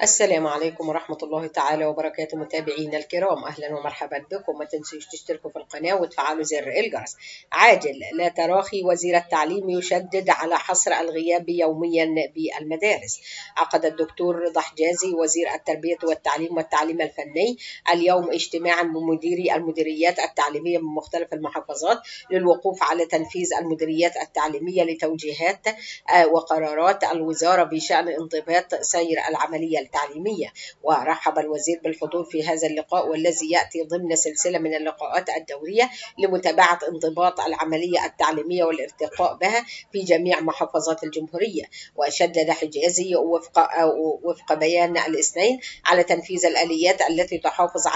السلام عليكم ورحمة الله تعالى وبركاته. متابعينا الكرام، أهلا ومرحبا بكم. ما تنسوش تشتركوا في القناة وتفعلوا زر الجرس. عاجل لا تراخي، وزير التعليم يشدد على حصر الغياب يوميا بالمدارس. عقد الدكتور رضا حجازي وزير التربية والتعليم الفني اليوم اجتماعا بمديري المديريات التعليمية من مختلف المحافظات للوقوف على تنفيذ المديريات التعليمية لتوجيهات وقرارات الوزارة بشأن انضباط سير العملية التعليمية. ورحب الوزير بالحضور في هذا اللقاء، والذي يأتي ضمن سلسلة من اللقاءات الدورية لمتابعة انضباط العملية التعليمية والارتقاء بها في جميع محافظات الجمهورية. وشدد حجازي وفق بيان الاثنين على تنفيذ الآليات التي تحافظ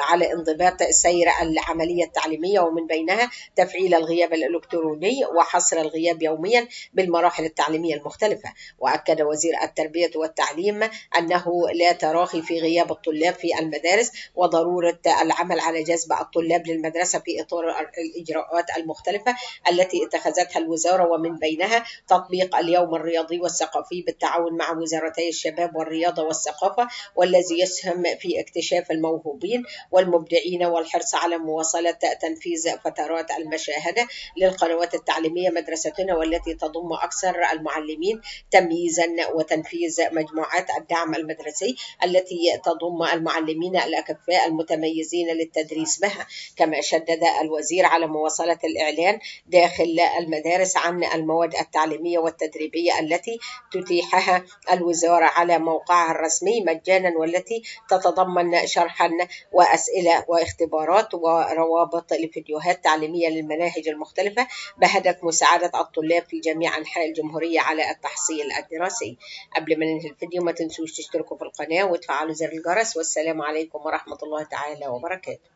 على انضباط سير العملية التعليمية، ومن بينها تفعيل الغياب الإلكتروني وحصر الغياب يوميا بالمراحل التعليمية المختلفة. وأكد وزير التربية والتعليم أنه لا تراخي في غياب الطلاب في المدارس، وضرورة العمل على جذب الطلاب للمدرسة في إطار الإجراءات المختلفة التي اتخذتها الوزارة، ومن بينها تطبيق اليوم الرياضي والثقافي بالتعاون مع وزارتي الشباب والرياضة والثقافة، والذي يسهم في اكتشاف الموهوبين والمبدعين والحرص على مواصلة تنفيذ فترات المشاهدة للقنوات التعليمية مدرستنا، والتي تضم أكثر المعلمين تمييزا وتنفيذ مجموعات الدعم المدرسي التي تضم المعلمين الأكفاء المتميزين للتدريس بها. كما شدد الوزير على مواصلة الإعلان داخل المدارس عن المواد التعليمية والتدريبية التي تتيحها الوزارة على موقعها الرسمي مجانا، والتي تتضمن شرحا وأسئلة واختبارات وروابط لفيديوهات تعليمية للمناهج المختلفة بهدف مساعدة الطلاب في جميع أنحاء الجمهورية على التحصيل الدراسي. قبل ما ننهي الفيديو، ما تنسوش تشتركوا في القناة وتفعلوا زر الجرس. والسلام عليكم ورحمة الله تعالى وبركاته.